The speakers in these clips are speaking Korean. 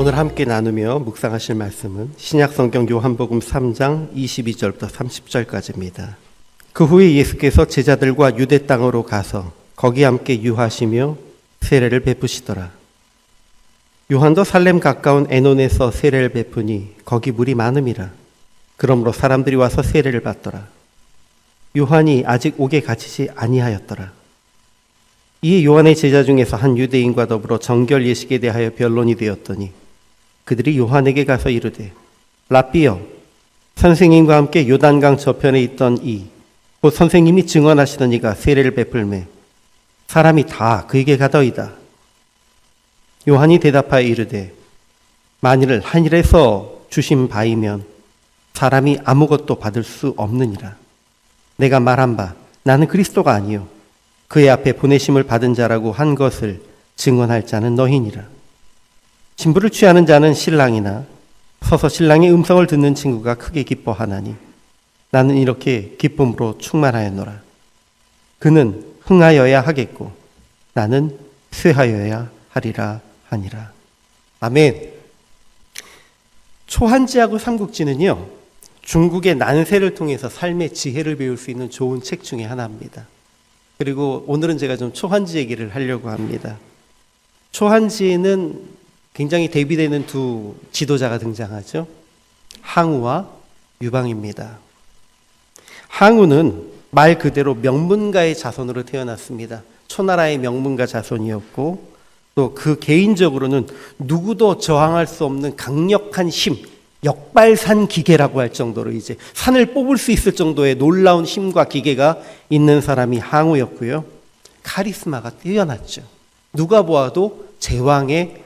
오늘 함께 나누며 묵상하실 말씀은 신약성경 요한복음 3장 22절부터 30절까지입니다. 그 후에 예수께서 제자들과 유대 땅으로 가서 거기 함께 유하시며 세례를 베푸시더라. 요한도 살렘 가까운 에논에서 세례를 베푸니 거기 물이 많음이라. 그러므로 사람들이 와서 세례를 받더라. 요한이 아직 옥에 갇히지 아니하였더라. 이에 요한의 제자 중에서 한 유대인과 더불어 정결 예식에 대하여 변론이 되었더니 그들이 요한에게 가서 이르되 랍비여, 선생님과 함께 요단강 저편에 있던 곧 선생님이 증언하시던 이가 세례를 베풀매 사람이 다 그에게 가더이다. 요한이 대답하여 이르되 만일 하늘에서 주신 바이면 사람이 아무것도 받을 수 없느니라. 내가 말한 바 나는 그리스도가 아니요 그의 앞에 보내심을 받은 자라고 한 것을 증언할 자는 너희니라. 신부를 취하는 자는 신랑이나 서서 신랑의 음성을 듣는 친구가 크게 기뻐하나니 나는 이렇게 기쁨으로 충만하였노라. 그는 흥하여야 하겠고 나는 쇠하여야 하리라 하니라. 아멘. 초한지하고 삼국지는요, 중국의 난세를 통해서 삶의 지혜를 배울 수 있는 좋은 책 중에 하나입니다. 그리고 오늘은 제가 좀 초한지 얘기를 하려고 합니다. 초한지에는 굉장히 대비되는 두 지도자가 등장하죠. 항우와 유방입니다. 항우는 말 그대로 명문가의 자손으로 태어났습니다. 초나라의 명문가 자손이었고 또 그 개인적으로는 누구도 저항할 수 없는 강력한 힘, 역발산 기계라고 할 정도로 이제 산을 뽑을 수 있을 정도의 놀라운 힘과 기계가 있는 사람이 항우였고요. 카리스마가 뛰어났죠. 누가 보아도 제왕의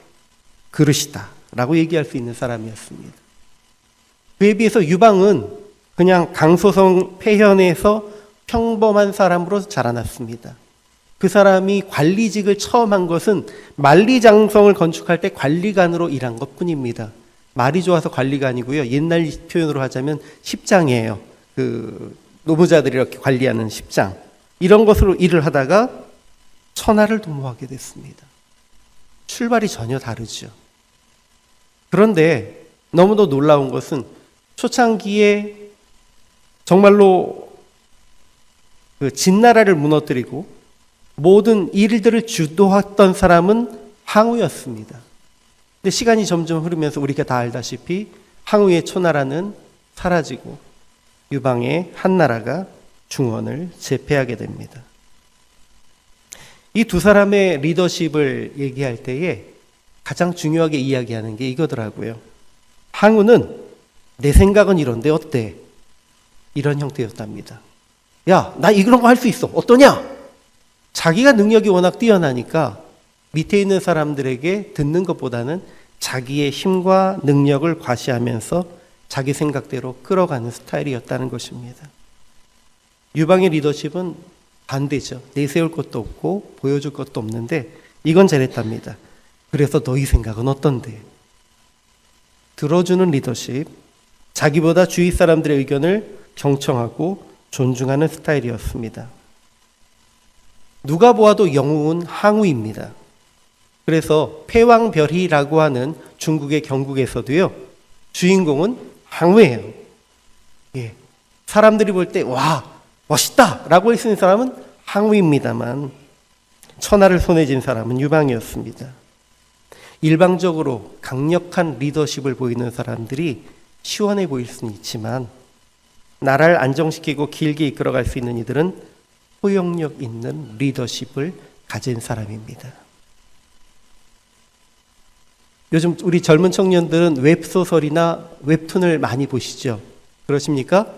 그릇이다라고 얘기할 수 있는 사람이었습니다. 그에 비해서 유방은 그냥 강소성 폐현에서 평범한 사람으로 자라났습니다. 그 사람이 관리직을 처음 한 것은 만리장성을 건축할 때 관리관으로 일한 것뿐입니다. 말이 좋아서 관리관이고요. 옛날 표현으로 하자면 십장이에요. 그 노무자들이 이렇게 관리하는 십장. 이런 것으로 일을 하다가 천하를 도모하게 됐습니다. 출발이 전혀 다르죠. 그런데 너무도 놀라운 것은 초창기에 정말로 그 진나라를 무너뜨리고 모든 일들을 주도했던 사람은 항우였습니다. 근데 시간이 점점 흐르면서 우리가 다 알다시피 항우의 초나라는 사라지고 유방의 한나라가 중원을 제패하게 됩니다. 이 두 사람의 리더십을 얘기할 때에 가장 중요하게 이야기하는 게 이거더라고요. 항우는 내 생각은 이런데 어때? 이런 형태였답니다. 야, 나 이런 거 할 수 있어. 어떠냐? 자기가 능력이 워낙 뛰어나니까 밑에 있는 사람들에게 듣는 것보다는 자기의 힘과 능력을 과시하면서 자기 생각대로 끌어가는 스타일이었다는 것입니다. 유방의 리더십은 반대죠. 내세울 것도 없고 보여줄 것도 없는데 이건 잘했답니다. 그래서 너희 생각은 어떤데? 들어주는 리더십, 자기보다 주위 사람들의 의견을 경청하고 존중하는 스타일이었습니다. 누가 보아도 영웅은 항우입니다. 그래서 패왕별희라고 하는 중국의 경국에서도요, 주인공은 항우예요. 예. 사람들이 볼 때 와, 멋있다 라고 할 수 있는 사람은 항우입니다만 천하를 손에 쥔 사람은 유방이었습니다. 일방적으로 강력한 리더십을 보이는 사람들이 시원해 보일 수는 있지만 나라를 안정시키고 길게 이끌어갈 수 있는 이들은 포용력 있는 리더십을 가진 사람입니다. 요즘 우리 젊은 청년들은 웹소설이나 웹툰을 많이 보시죠? 그러십니까?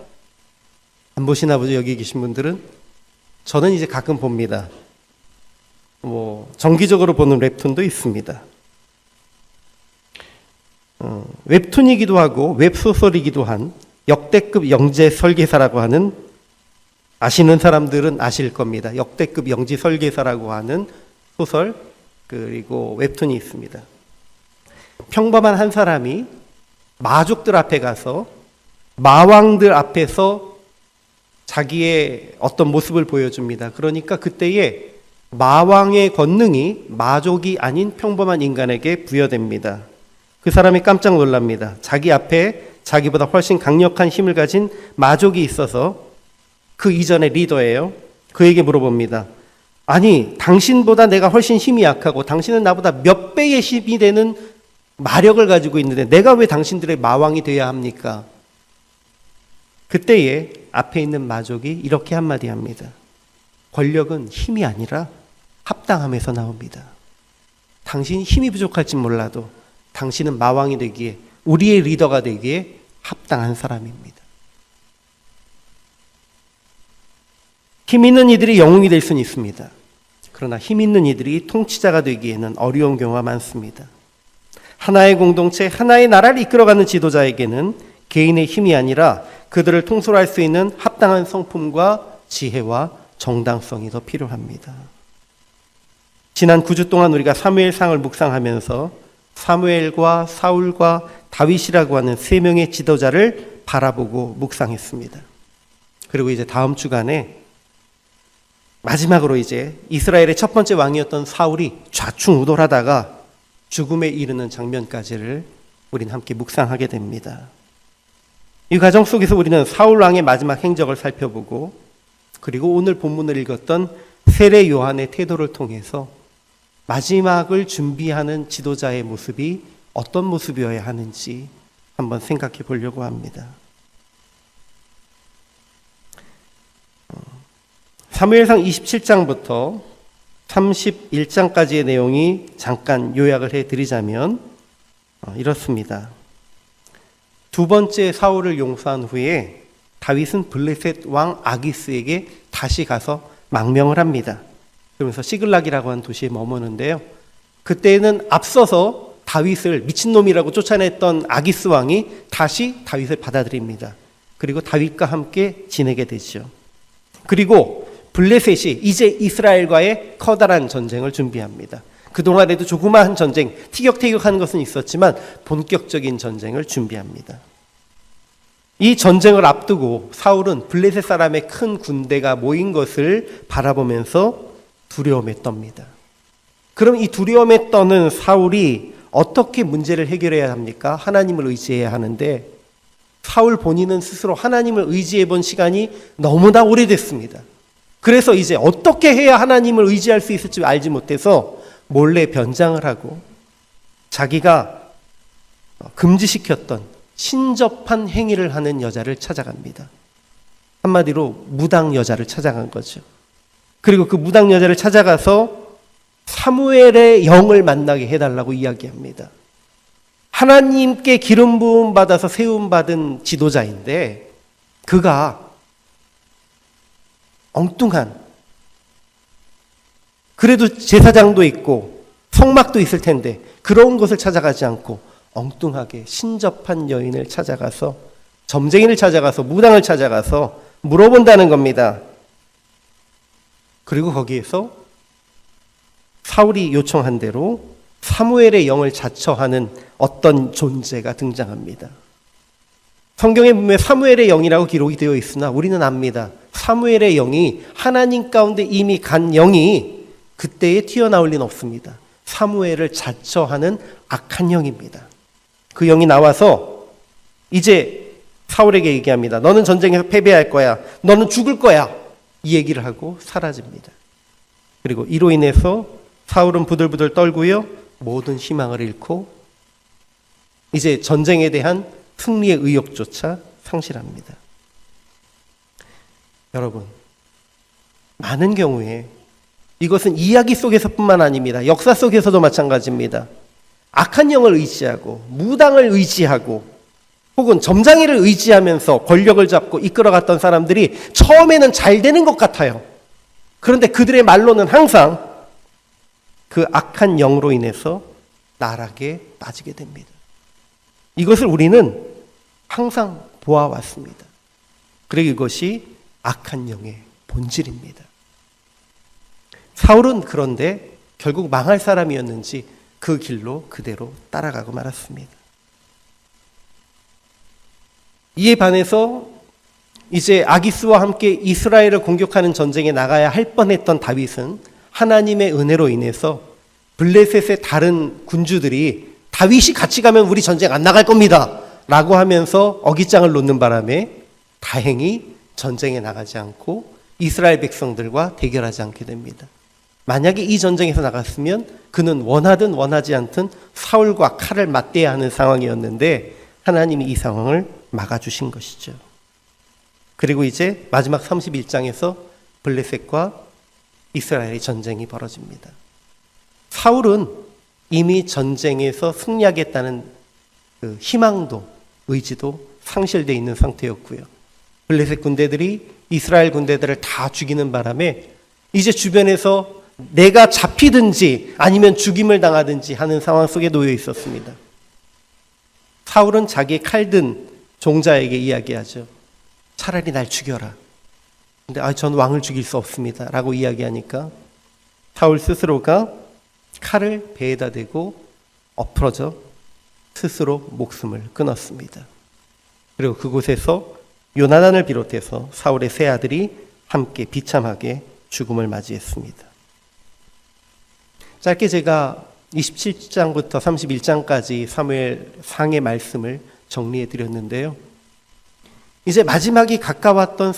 안 보시나 보죠, 여기 계신 분들은? 저는 이제 가끔 봅니다. 정기적으로 보는 웹툰도 있습니다. 웹툰이기도 하고 웹소설이기도 한 역대급 영재 설계사라고 하는, 아시는 사람들은 아실 겁니다. 역대급 영지 설계사라고 하는 소설 그리고 웹툰이 있습니다. 평범한 한 사람이 마족들 앞에 가서 마왕들 앞에서 자기의 어떤 모습을 보여줍니다. 그러니까 그때에 마왕의 권능이 마족이 아닌 평범한 인간에게 부여됩니다. 그 사람이 깜짝 놀랍니다. 자기 앞에 자기보다 훨씬 강력한 힘을 가진 마족이 있어서 그 이전의 리더예요. 그에게 물어봅니다. 아니, 당신보다 내가 훨씬 힘이 약하고 당신은 나보다 몇 배의 힘이 되는 마력을 가지고 있는데 내가 왜 당신들의 마왕이 되어야 합니까? 그때에 앞에 있는 마족이 이렇게 한마디 합니다. 권력은 힘이 아니라 합당함에서 나옵니다. 당신이 힘이 부족할지 몰라도 당신은 마왕이 되기에, 우리의 리더가 되기에 합당한 사람입니다. 힘 있는 이들이 영웅이 될 수는 있습니다. 그러나 힘 있는 이들이 통치자가 되기에는 어려운 경우가 많습니다. 하나의 공동체, 하나의 나라를 이끌어가는 지도자에게는 개인의 힘이 아니라 그들을 통솔할 수 있는 합당한 성품과 지혜와 정당성이 더 필요합니다. 지난 9주 동안 우리가 사무엘상을 묵상하면서 사무엘과 사울과 다윗이라고 하는 세 명의 지도자를 바라보고 묵상했습니다. 그리고 이제 다음 주간에 마지막으로 이제 이스라엘의 첫 번째 왕이었던 사울이 좌충우돌하다가 죽음에 이르는 장면까지를 우리는 함께 묵상하게 됩니다. 이 과정 속에서 우리는 사울 왕의 마지막 행적을 살펴보고, 그리고 오늘 본문을 읽었던 세례 요한의 태도를 통해서 마지막을 준비하는 지도자의 모습이 어떤 모습이어야 하는지 한번 생각해 보려고 합니다. 사무엘상 27장부터 31장까지의 내용이 잠깐 요약을 해드리자면 이렇습니다. 두 번째 사울을 용서한 후에 다윗은 블레셋 왕 아기스에게 다시 가서 망명을 합니다. 그러면서 시글락이라고 하는 도시에 머무는데요. 그때는 앞서서 다윗을 미친놈이라고 쫓아냈던 아기스 왕이 다시 다윗을 받아들입니다. 그리고 다윗과 함께 지내게 되죠. 그리고 블레셋이 이제 이스라엘과의 커다란 전쟁을 준비합니다. 그동안에도 조그마한 전쟁, 티격태격하는 것은 있었지만 본격적인 전쟁을 준비합니다. 이 전쟁을 앞두고 사울은 블레셋 사람의 큰 군대가 모인 것을 바라보면서 두려움에 떱니다. 그럼 이 두려움에 떠는 사울이 어떻게 문제를 해결해야 합니까? 하나님을 의지해야 하는데 사울 본인은 스스로 하나님을 의지해 본 시간이 너무나 오래됐습니다. 그래서 이제 어떻게 해야 하나님을 의지할 수 있을지 알지 못해서 몰래 변장을 하고 자기가 금지시켰던 신접한 행위를 하는 여자를 찾아갑니다. 한마디로 무당 여자를 찾아간 거죠. 그리고 그 무당 여자를 찾아가서 사무엘의 영을 만나게 해달라고 이야기합니다. 하나님께 기름 부음 받아서 세움 받은 지도자인데 그가 엉뚱한, 그래도 제사장도 있고 성막도 있을 텐데 그런 곳을 찾아가지 않고 엉뚱하게 신접한 여인을 찾아가서, 점쟁이를 찾아가서, 무당을 찾아가서 물어본다는 겁니다. 그리고 거기에서 사울이 요청한 대로 사무엘의 영을 자처하는 어떤 존재가 등장합니다. 성경에 보면 사무엘의 영이라고 기록이 되어 있으나 우리는 압니다. 사무엘의 영이 하나님 가운데 이미 간 영이 그때에 튀어나올 리는 없습니다. 사무엘을 자처하는 악한 영입니다. 그 영이 나와서 이제 사울에게 얘기합니다. 너는 전쟁에서 패배할 거야. 너는 죽을 거야. 이 얘기를 하고 사라집니다. 그리고 이로 인해서 사울은 부들부들 떨고요. 모든 희망을 잃고 이제 전쟁에 대한 승리의 의욕조차 상실합니다. 여러분, 많은 경우에 이것은 이야기 속에서뿐만 아닙니다. 역사 속에서도 마찬가지입니다. 악한 영을 의지하고 무당을 의지하고 혹은 점장이를 의지하면서 권력을 잡고 이끌어갔던 사람들이 처음에는 잘 되는 것 같아요. 그런데 그들의 말로는 항상 그 악한 영으로 인해서 나락에 빠지게 됩니다. 이것을 우리는 항상 보아왔습니다. 그리고 이것이 악한 영의 본질입니다. 사울은 그런데 결국 망할 사람이었는지 그 길로 그대로 따라가고 말았습니다. 이에 반해서 이제 아기스와 함께 이스라엘을 공격하는 전쟁에 나가야 할 뻔했던 다윗은 하나님의 은혜로 인해서 블레셋의 다른 군주들이 다윗이 같이 가면 우리 전쟁 안 나갈 겁니다 라고 하면서 어깃장을 놓는 바람에 다행히 전쟁에 나가지 않고 이스라엘 백성들과 대결하지 않게 됩니다. 만약에 이 전쟁에서 나갔으면 그는 원하든 원하지 않든 사울과 칼을 맞대야 하는 상황이었는데 하나님이 이 상황을 막아주신 것이죠. 그리고 이제 마지막 31장에서 블레셋과 이스라엘의 전쟁이 벌어집니다. 사울은 이미 전쟁에서 승리하겠다는 그 희망도 의지도 상실되어 있는 상태였고요. 블레셋 군대들이 이스라엘 군대들을 다 죽이는 바람에 이제 주변에서 내가 잡히든지 아니면 죽임을 당하든지 하는 상황 속에 놓여 있었습니다. 사울은 자기의 칼든 종자에게 이야기하죠. 차라리 날 죽여라. 근데 전 왕을 죽일 수 없습니다 라고 이야기하니까 사울 스스로가 칼을 배에다 대고 엎어져 스스로 목숨을 끊었습니다. 그리고 그곳에서 요나단을 비롯해서 사울의 세 아들이 함께 비참하게 죽음을 맞이했습니다. 짧게 제가 27장부터 31장까지 사무엘 상의 말씀을 정리해 드렸는데요. 이제 마지막이 가까웠던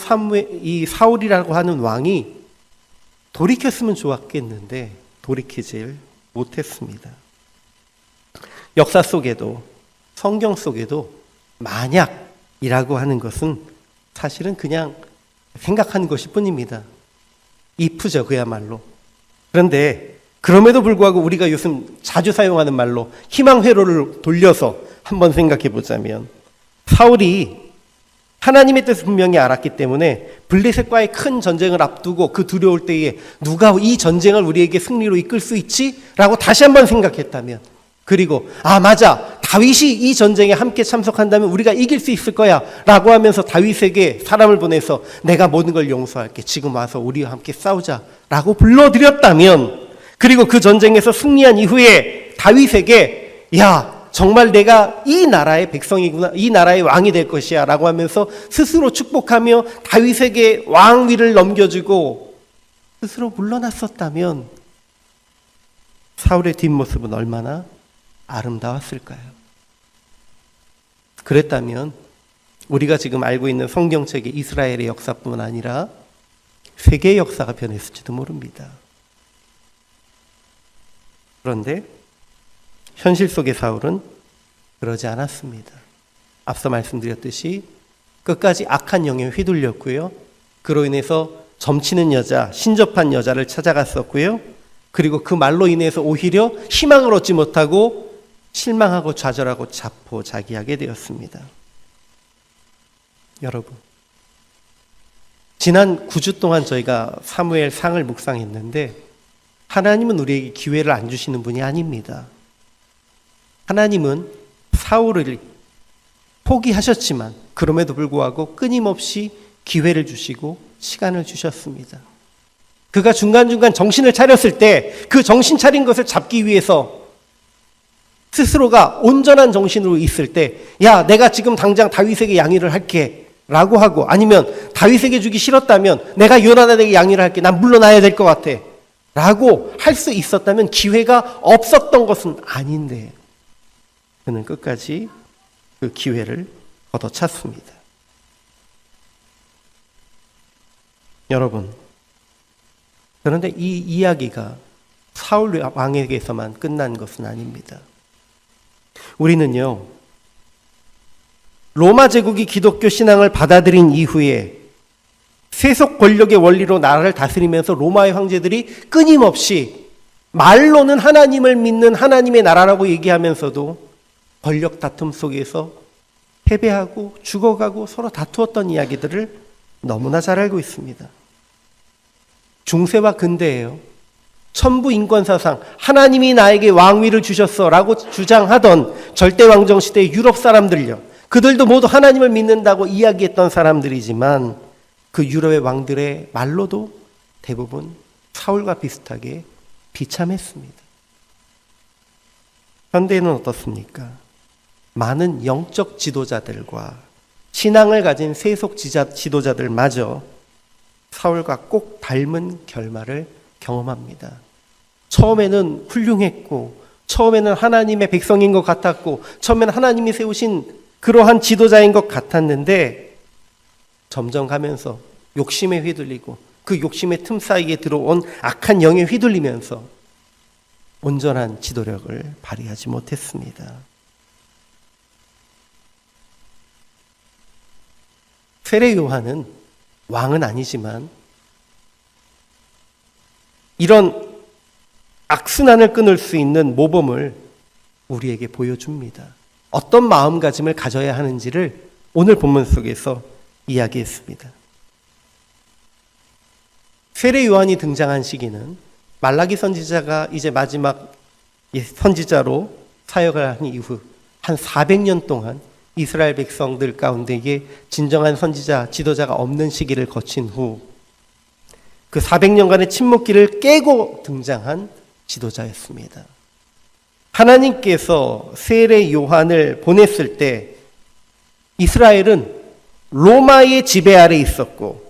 이 사울이라고 하는 왕이 돌이켰으면 좋았겠는데 돌이키질 못했습니다. 역사 속에도 성경 속에도 만약이라고 하는 것은 사실은 그냥 생각하는 것일 뿐입니다. if죠, 그야말로. 그런데 그럼에도 불구하고 우리가 요즘 자주 사용하는 말로 희망 회로를 돌려서 한번 생각해 보자면 사울이 하나님의 뜻을 분명히 알았기 때문에 블레셋과의 큰 전쟁을 앞두고 그 두려울 때에 누가 이 전쟁을 우리에게 승리로 이끌 수 있지? 라고 다시 한번 생각했다면, 그리고 맞아, 다윗이 이 전쟁에 함께 참석한다면 우리가 이길 수 있을 거야 라고 하면서 다윗에게 사람을 보내서 내가 모든 걸 용서할게, 지금 와서 우리와 함께 싸우자 라고 불러들였다면, 그리고 그 전쟁에서 승리한 이후에 다윗에게 정말 내가 이 나라의 백성이구나, 이 나라의 왕이 될 것이야 라고 하면서 스스로 축복하며 다윗에게 왕위를 넘겨주고 스스로 물러났었다면 사울의 뒷모습은 얼마나 아름다웠을까요? 그랬다면 우리가 지금 알고 있는 성경책의 이스라엘의 역사뿐만 아니라 세계의 역사가 변했을지도 모릅니다. 그런데 현실 속의 사울은 그러지 않았습니다. 앞서 말씀드렸듯이 끝까지 악한 영에 휘둘렸고요. 그로 인해서 점치는 여자, 신접한 여자를 찾아갔었고요. 그리고 그 말로 인해서 오히려 희망을 얻지 못하고 실망하고 좌절하고 자포자기하게 되었습니다. 여러분, 지난 9주 동안 저희가 사무엘 상을 묵상했는데 하나님은 우리에게 기회를 안 주시는 분이 아닙니다. 하나님은 사울을 포기하셨지만 그럼에도 불구하고 끊임없이 기회를 주시고 시간을 주셨습니다. 그가 중간중간 정신을 차렸을 때 그 정신 차린 것을 잡기 위해서 스스로가 온전한 정신으로 있을 때 내가 지금 당장 다윗에게 양위를 할게 라고 하고, 아니면 다윗에게 주기 싫었다면 내가 요나단에게 양위를 할게, 난 물러나야 될 것 같아 라고 할 수 있었다면 기회가 없었던 것은 아닌데 그는 끝까지 그 기회를 걷어찼습니다. 여러분, 그런데 이 이야기가 사울 왕에게서만 끝난 것은 아닙니다. 우리는요, 로마 제국이 기독교 신앙을 받아들인 이후에 세속 권력의 원리로 나라를 다스리면서 로마의 황제들이 끊임없이 말로는 하나님을 믿는 하나님의 나라라고 얘기하면서도 권력 다툼 속에서 패배하고 죽어가고 서로 다투었던 이야기들을 너무나 잘 알고 있습니다. 중세와 근대예요. 천부인권사상, 하나님이 나에게 왕위를 주셨어 라고 주장하던 절대왕정 시대의 유럽 사람들요, 그들도 모두 하나님을 믿는다고 이야기했던 사람들이지만 그 유럽의 왕들의 말로도 대부분 사울과 비슷하게 비참했습니다. 현대는 어떻습니까? 많은 영적 지도자들과 신앙을 가진 세속 지도자들마저 사울과 꼭 닮은 결말을 경험합니다. 처음에는 훌륭했고 처음에는 하나님의 백성인 것 같았고 처음에는 하나님이 세우신 그러한 지도자인 것 같았는데 점점 가면서 욕심에 휘둘리고 그 욕심의 틈 사이에 들어온 악한 영에 휘둘리면서 온전한 지도력을 발휘하지 못했습니다. 세례 요한은 왕은 아니지만 이런 악순환을 끊을 수 있는 모범을 우리에게 보여줍니다. 어떤 마음가짐을 가져야 하는지를 오늘 본문 속에서 이야기했습니다. 세례 요한이 등장한 시기는 말라기 선지자가 이제 마지막 선지자로 사역을 한 이후 한 400년 동안 이스라엘 백성들 가운데에 진정한 선지자, 지도자가 없는 시기를 거친 후 그 400년간의 침묵기를 깨고 등장한 지도자였습니다. 하나님께서 세례 요한을 보냈을 때 이스라엘은 로마의 지배 아래 있었고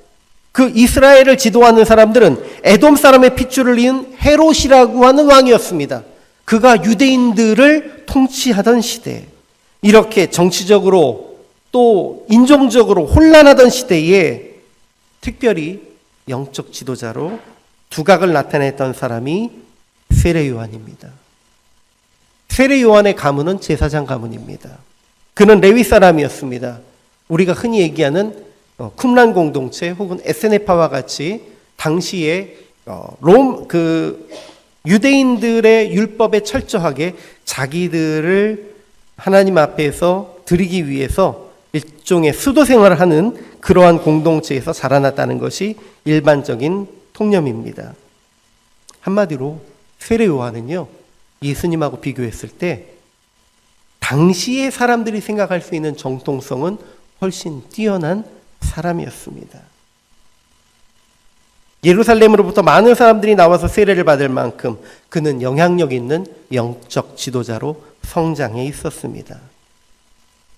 그 이스라엘을 지도하는 사람들은 에돔 사람의 핏줄을 이은 헤롯이라고 하는 왕이었습니다. 그가 유대인들을 통치하던 시대, 이렇게 정치적으로 또 인종적으로 혼란하던 시대에 특별히 영적 지도자로 두각을 나타냈던 사람이 세례 요한입니다. 세례 요한의 가문은 제사장 가문입니다. 그는 레위 사람이었습니다. 우리가 흔히 얘기하는 쿰란 공동체 혹은 에세네파와 같이 당시에 유대인들의 율법에 철저하게 자기들을 하나님 앞에서 드리기 위해서 일종의 수도 생활을 하는 그러한 공동체에서 자라났다는 것이 일반적인 통념입니다. 한마디로 세례 요한은요, 예수님하고 비교했을 때 당시의 사람들이 생각할 수 있는 정통성은 훨씬 뛰어난 사람이었습니다. 예루살렘으로부터 많은 사람들이 나와서 세례를 받을 만큼 그는 영향력 있는 영적 지도자로 성장해 있었습니다.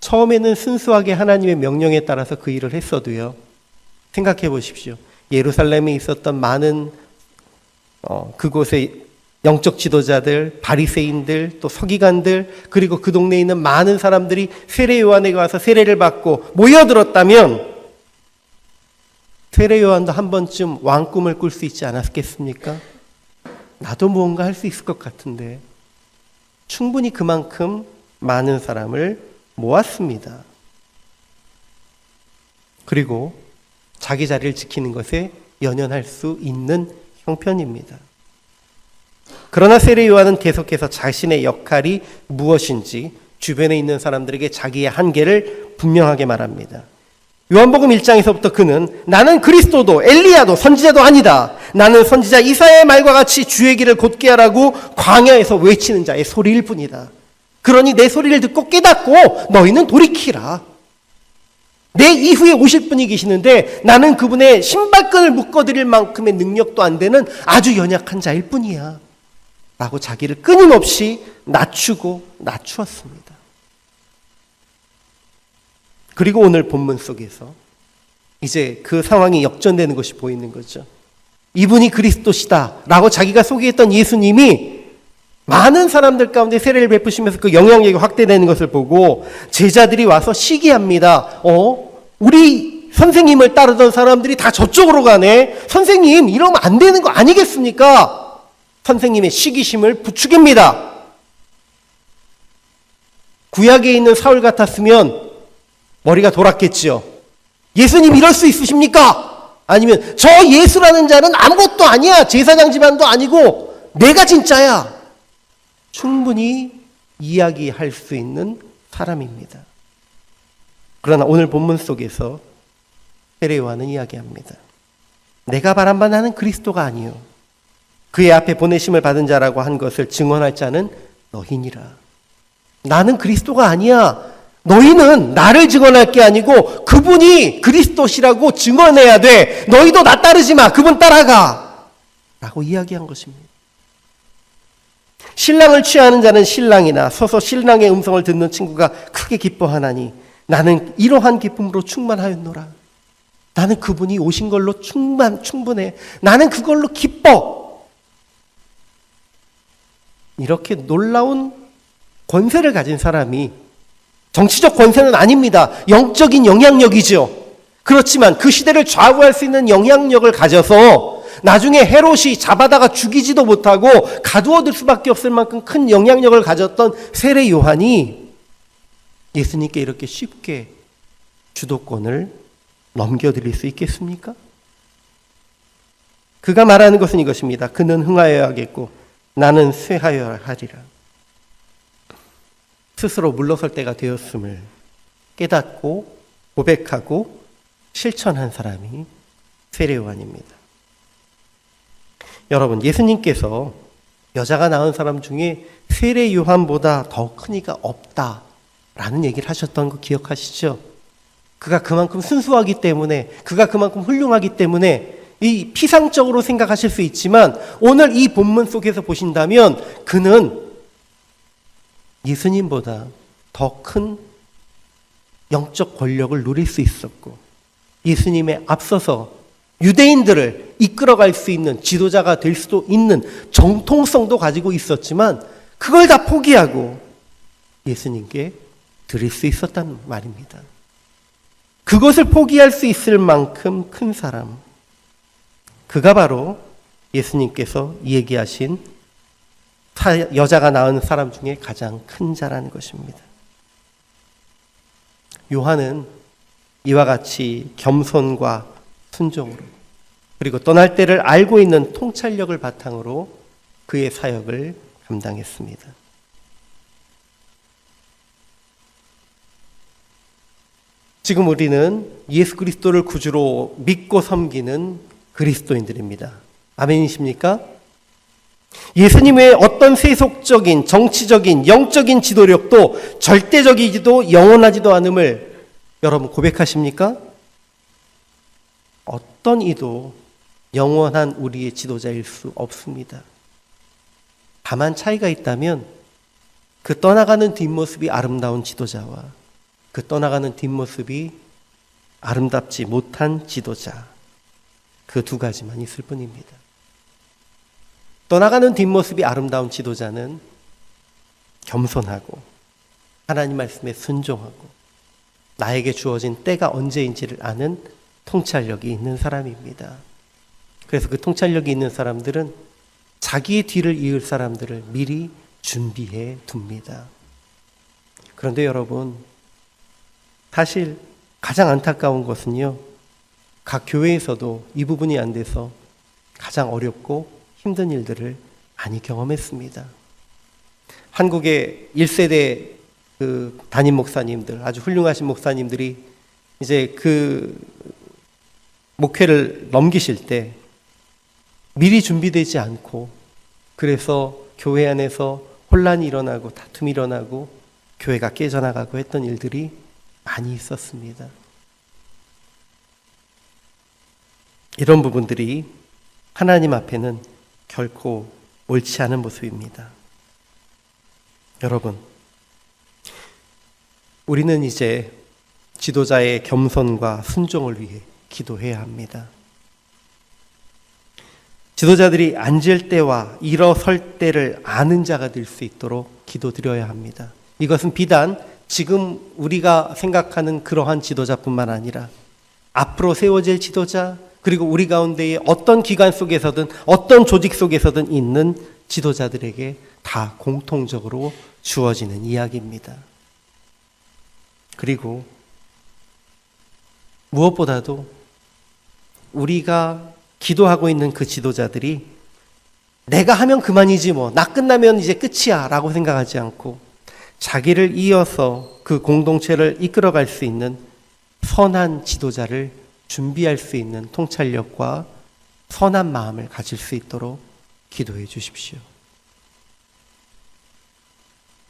처음에는 순수하게 하나님의 명령에 따라서 그 일을 했어도요, 생각해 보십시오. 예루살렘에 있었던 많은 그곳의 영적 지도자들, 바리새인들, 또 서기관들, 그리고 그 동네에 있는 많은 사람들이 세례 요한에게 와서 세례를 받고 모여들었다면 세례 요한도 한 번쯤 왕 꿈을 꿀 수 있지 않았겠습니까? 나도 무언가 할 수 있을 것 같은데. 충분히 그만큼 많은 사람을 모았습니다. 그리고 자기 자리를 지키는 것에 연연할 수 있는 형편입니다. 그러나 세례 요한은 계속해서 자신의 역할이 무엇인지 주변에 있는 사람들에게 자기의 한계를 분명하게 말합니다. 요한복음 1장에서부터 그는 나는 그리스도도 엘리야도 선지자도 아니다. 나는 선지자 이사야의 말과 같이 주의 길을 곧게 하라고 광야에서 외치는 자의 소리일 뿐이다. 그러니 내 소리를 듣고 깨닫고 너희는 돌이키라. 내 이후에 오실 분이 계시는데 나는 그분의 신발끈을 묶어드릴 만큼의 능력도 안 되는 아주 연약한 자일 뿐이야. 라고 자기를 끊임없이 낮추고 낮추었습니다. 그리고 오늘 본문 속에서 이제 그 상황이 역전되는 것이 보이는 거죠. 이분이 그리스도시다 라고 자기가 소개했던 예수님이 많은 사람들 가운데 세례를 베푸시면서 그 영향력이 확대되는 것을 보고 제자들이 와서 시기합니다. 우리 선생님을 따르던 사람들이 다 저쪽으로 가네. 선생님, 이러면 안 되는 거 아니겠습니까? 선생님의 시기심을 부추깁니다. 구약에 있는 사울 같았으면 머리가 돌았겠지요. 예수님 이럴 수 있으십니까? 아니면 저 예수라는 자는 아무것도 아니야. 제사장 집안도 아니고 내가 진짜야. 충분히 이야기할 수 있는 사람입니다. 그러나 오늘 본문 속에서 세례 요한은 이야기합니다. 내가 바란 바 나는 그리스도가 아니요 그의 앞에 보내심을 받은 자라고 한 것을 증언할 자는 너희니라. 나는 그리스도가 아니야. 너희는 나를 증언할 게 아니고 그분이 그리스도시라고 증언해야 돼. 너희도 나 따르지 마. 그분 따라가. 라고 이야기한 것입니다. 신랑을 취하는 자는 신랑이나 서서 신랑의 음성을 듣는 친구가 크게 기뻐하나니 나는 이러한 기쁨으로 충만하였노라. 나는 그분이 오신 걸로 충분해. 나는 그걸로 기뻐. 이렇게 놀라운 권세를 가진 사람이, 정치적 권세는 아닙니다. 영적인 영향력이죠. 그렇지만 그 시대를 좌우할 수 있는 영향력을 가져서 나중에 헤롯이 잡아다가 죽이지도 못하고 가두어둘 수밖에 없을 만큼 큰 영향력을 가졌던 세례 요한이 예수님께 이렇게 쉽게 주도권을 넘겨드릴 수 있겠습니까? 그가 말하는 것은 이것입니다. 그는 흥하여야 하겠고 나는 쇠하여야 하리라. 스스로 물러설 때가 되었음을 깨닫고 고백하고 실천한 사람이 세례 요한입니다. 여러분, 예수님께서 여자가 낳은 사람 중에 세례 요한보다 더 큰 이가 없다라는 얘기를 하셨던 거 기억하시죠? 그가 그만큼 순수하기 때문에, 그가 그만큼 훌륭하기 때문에 이 피상적으로 생각하실 수 있지만 오늘 이 본문 속에서 보신다면 그는 예수님보다 더 큰 영적 권력을 누릴 수 있었고 예수님에 앞서서 유대인들을 이끌어갈 수 있는 지도자가 될 수도 있는 정통성도 가지고 있었지만 그걸 다 포기하고 예수님께 드릴 수 있었단 말입니다. 그것을 포기할 수 있을 만큼 큰 사람, 그가 바로 예수님께서 얘기하신 여자가 낳은 사람 중에 가장 큰 자라는 것입니다. 요한은 이와 같이 겸손과 순종으로 그리고 떠날 때를 알고 있는 통찰력을 바탕으로 그의 사역을 감당했습니다. 지금 우리는 예수 그리스도를 구주로 믿고 섬기는 그리스도인들입니다. 아멘이십니까? 예수님 외에 어떤 세속적인, 정치적인, 영적인 지도력도 절대적이지도 영원하지도 않음을 여러분 고백하십니까? 어떤 이도 영원한 우리의 지도자일 수 없습니다. 다만 차이가 있다면 그 떠나가는 뒷모습이 아름다운 지도자와 그 떠나가는 뒷모습이 아름답지 못한 지도자, 그 두 가지만 있을 뿐입니다. 떠나가는 뒷모습이 아름다운 지도자는 겸손하고 하나님 말씀에 순종하고 나에게 주어진 때가 언제인지를 아는 통찰력이 있는 사람입니다. 그래서 그 통찰력이 있는 사람들은 자기의 뒤를 이을 사람들을 미리 준비해 둡니다. 그런데 여러분, 사실 가장 안타까운 것은요, 각 교회에서도 이 부분이 안 돼서 가장 어렵고 힘든 일들을 많이 경험했습니다. 한국의 1세대 그 담임 목사님들, 아주 훌륭하신 목사님들이 이제 그 목회를 넘기실 때 미리 준비되지 않고, 그래서 교회 안에서 혼란이 일어나고 다툼이 일어나고 교회가 깨져나가고 했던 일들이 많이 있었습니다. 이런 부분들이 하나님 앞에는 결코 옳지 않은 모습입니다. 여러분, 우리는 이제 지도자의 겸손과 순종을 위해 기도해야 합니다. 지도자들이 앉을 때와 일어설 때를 아는 자가 될 수 있도록 기도드려야 합니다. 이것은 비단 지금 우리가 생각하는 그러한 지도자뿐만 아니라 앞으로 세워질 지도자, 그리고 우리 가운데에 어떤 기관 속에서든 어떤 조직 속에서든 있는 지도자들에게 다 공통적으로 주어지는 이야기입니다. 그리고 무엇보다도 우리가 기도하고 있는 그 지도자들이 내가 하면 그만이지 뭐, 나 끝나면 이제 끝이야 라고 생각하지 않고 자기를 이어서 그 공동체를 이끌어갈 수 있는 선한 지도자를 준비할 수 있는 통찰력과 선한 마음을 가질 수 있도록 기도해 주십시오.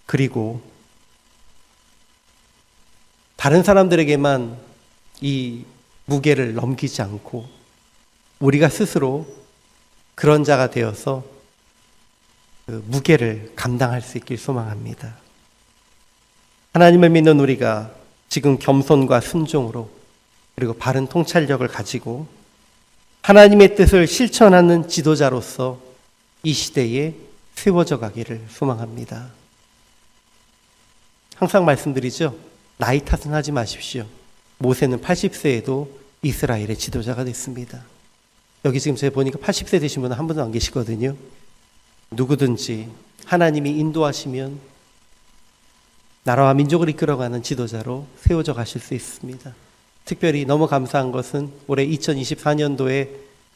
그리고 다른 사람들에게만 이 무게를 넘기지 않고 우리가 스스로 그런 자가 되어서 그 무게를 감당할 수 있길 소망합니다. 하나님을 믿는 우리가 지금 겸손과 순종으로 그리고 바른 통찰력을 가지고 하나님의 뜻을 실천하는 지도자로서 이 시대에 세워져 가기를 소망합니다. 항상 말씀드리죠. 나이 탓은 하지 마십시오. 모세는 80세에도 이스라엘의 지도자가 됐습니다. 여기 지금 제가 보니까 80세 되신 분은 한 분도 안 계시거든요. 누구든지 하나님이 인도하시면 나라와 민족을 이끌어가는 지도자로 세워져 가실 수 있습니다. 특별히 너무 감사한 것은 올해 2024년도에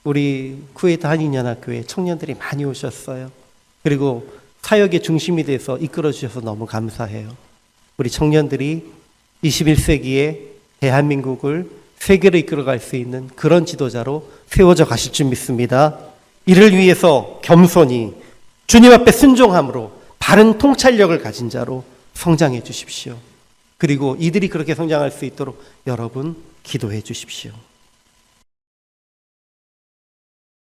우리 쿠웨이트 한인연합교회 청년들이 많이 오셨어요. 그리고 사역의 중심이 돼서 이끌어 주셔서 너무 감사해요. 우리 청년들이 21세기에 대한민국을 세계로 이끌어갈 수 있는 그런 지도자로 세워져 가실 줄 믿습니다. 이를 위해서 겸손히 주님 앞에 순종함으로 바른 통찰력을 가진 자로 성장해 주십시오. 그리고 이들이 그렇게 성장할 수 있도록 여러분 기도해 주십시오.